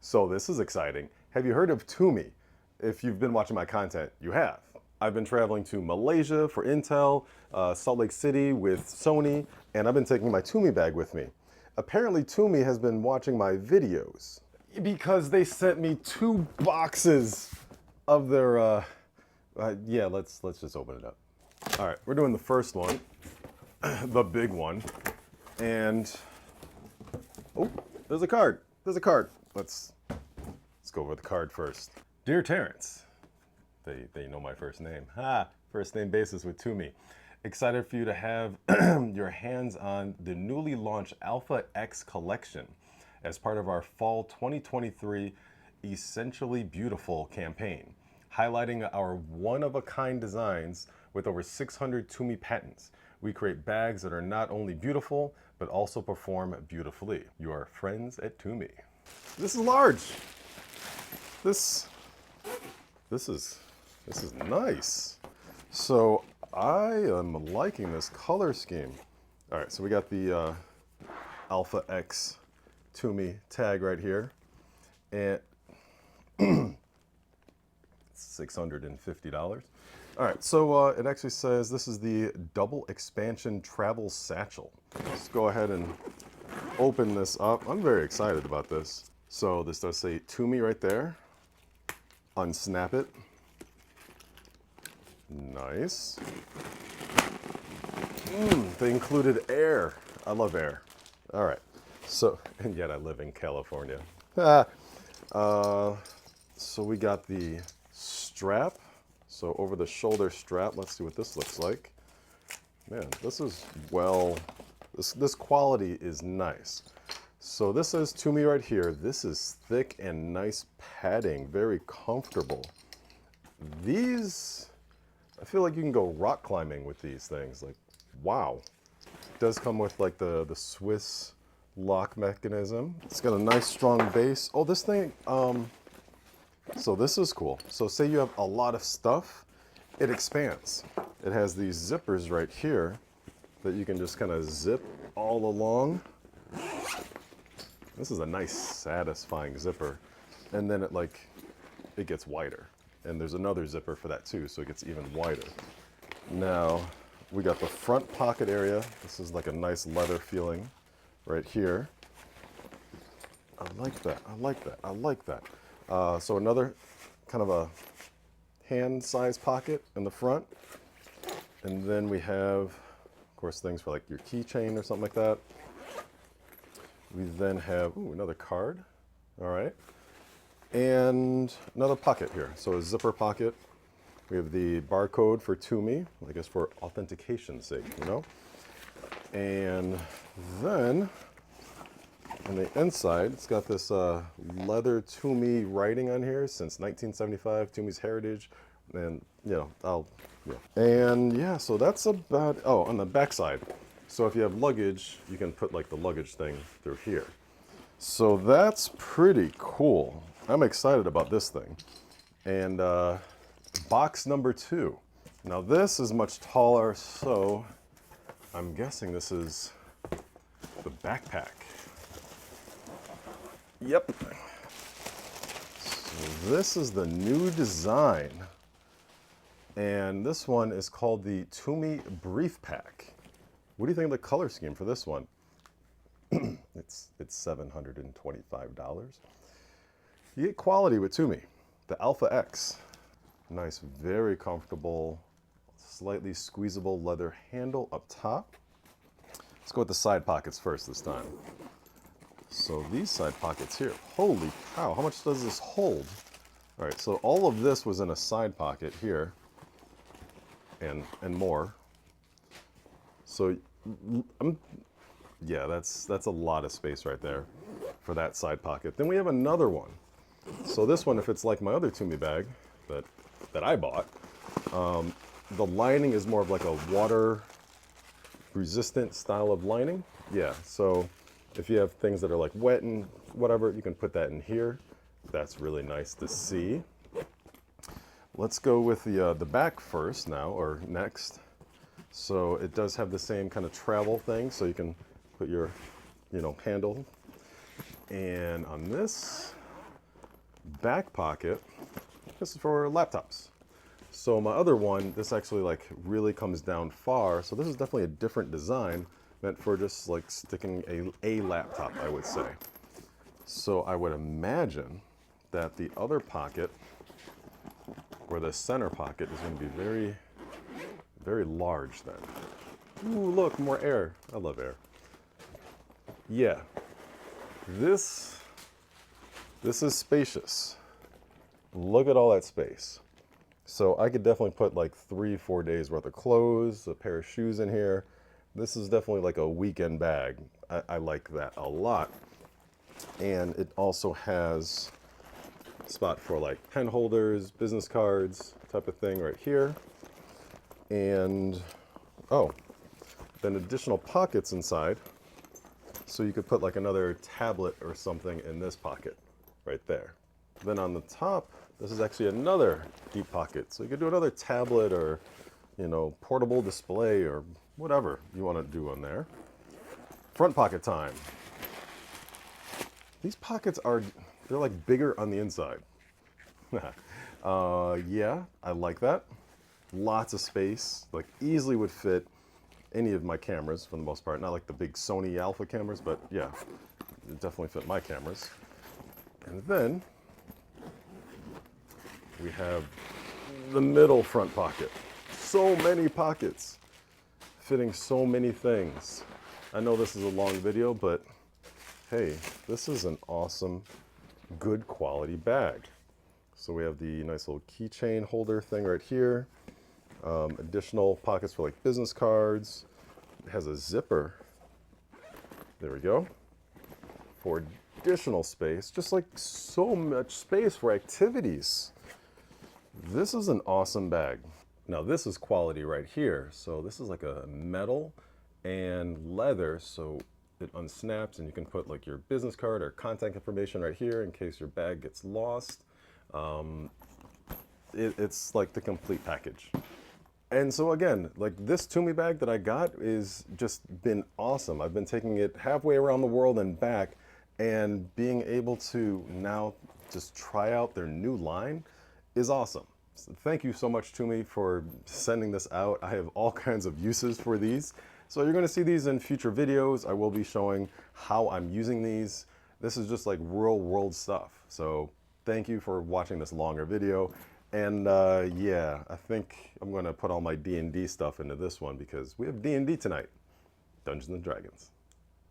So this is exciting. Have you heard of TUMI? If you've been watching my content, you have. I've been traveling to Malaysia for Intel, Salt Lake City with Sony, and I've been taking my TUMI bag with me. Apparently TUMI has been watching my videos because they sent me 2 boxes of their, yeah, let's just open it up. All right, we're doing the first one, the big one, and, oh, there's a card. There's a card. Let's go over the card first. Dear Terrence, they know my first name. First name basis with TUMI. Excited for you to have your hands on the newly launched Alpha X collection as part of our fall 2023 Essentially Beautiful campaign, highlighting our one-of-a-kind designs with over 600 TUMI patents. We create bags that are not only beautiful, but also perform beautifully. Your friends at TUMI. This is large. This is nice. So I am liking this color scheme. All right, so we got the Alpha X TUMI tag right here, and $650. All right, so it actually says this is the double expansion travel satchel. Let's go ahead and open this up. I'm very excited about this. So this does say TUMI right there. Unsnap it. Nice. They included air. I love air. All right. So, and yet I live in California. So we got the strap. So over the shoulder strap. Let's see what this looks like. Man, this is this quality is nice. So this says TUMI right here. This is thick and nice padding, very comfortable. These, I feel like you can go rock climbing with these things. Like, wow. It does come with like the Swiss lock mechanism. It's got a nice strong base. Oh, this thing, so this is cool. So say you have a lot of stuff, it expands. It has these zippers right here that you can just kind of zip all along. This is a nice, satisfying zipper. And then it gets wider. And there's another zipper for that too, so it gets even wider. Now, we got the front pocket area. This is like a nice leather feeling right here. I like that, I like that, I like that. So another kind of a hand size pocket in the front. And then we have, of course, things for like your keychain or something like that. We then have, ooh, another card, all right. And another pocket here, so a zipper pocket. We have the barcode for TUMI, I guess for authentication's sake, you know. And then on the inside, it's got this leather TUMI writing on here since 1975, TUMI's heritage, and you know, And yeah, so that's about, oh, on the back side. So if you have luggage, you can put like the luggage thing through here. So that's pretty cool. I'm excited about this thing. And box number 2. Now this is much taller, so I'm guessing this is the backpack. Yep. So this is the new design. And this one is called the TUMI Brief Pack. What do you think of the color scheme for this one? It's $725. You get quality with TUMI. The Alpha X. Nice, very comfortable, slightly squeezable leather handle up top. Let's go with the side pockets first this time. So these side pockets here, holy cow, how much does this hold? All right, so all of this was in a side pocket here and more. So yeah, that's a lot of space right there for that side pocket. Then we have another one. So this one, if it's like my other TUMI bag that I bought, the lining is more of like a water resistant style of lining. Yeah, so if you have things that are like wet and whatever, you can put that in here. That's really nice to see. Let's go with the back first now, or next. So it does have the same kind of travel thing, so you can put your, handle. And on this, back pocket, this is for laptops. So my other one, this actually like really comes down far. So this is definitely a different design, meant for just like sticking a laptop, I would say. So I would imagine that the other pocket, or the center pocket, is going to be very, very large then. Ooh, look, more air. I love air. Yeah, this is spacious. Look at all that space. So I could definitely put like 3-4 days worth of clothes, a pair of shoes in here. This is definitely like a weekend bag. I like that a lot. And it also has a spot for like pen holders, business cards, type of thing right here. And, oh, then additional pockets inside. So you could put like another tablet or something in this pocket right there. Then on the top, this is actually another deep pocket. So you could do another tablet or, you know, portable display or whatever you want to do on there. Front pocket time. These pockets they're like bigger on the inside. Yeah, I like that. Lots of space, like easily would fit any of my cameras for the most part. Not like the big Sony Alpha cameras, but yeah, it definitely fit my cameras. And then we have the middle front pocket. So many pockets, fitting so many things. I know this is a long video, but hey, this is an awesome, good quality bag. So we have the nice little keychain holder thing right here. Additional pockets for like business cards. It has a zipper. There we go. For additional space, just like so much space for activities. This is an awesome bag. Now this is quality right here. So this is like a metal and leather, so it unsnaps and you can put like your business card or contact information right here in case your bag gets lost. It's like the complete package. And so again, like this TUMI bag that I got is just been awesome. I've been taking it halfway around the world and back, and being able to now just try out their new line is awesome. So thank you so much, TUMI, for sending this out. I have all kinds of uses for these. So you're gonna see these in future videos. I will be showing how I'm using these. This is just like real world stuff. So thank you for watching this longer video. And yeah, I think I'm gonna put all my D&D stuff into this one because we have D&D tonight, Dungeons and Dragons.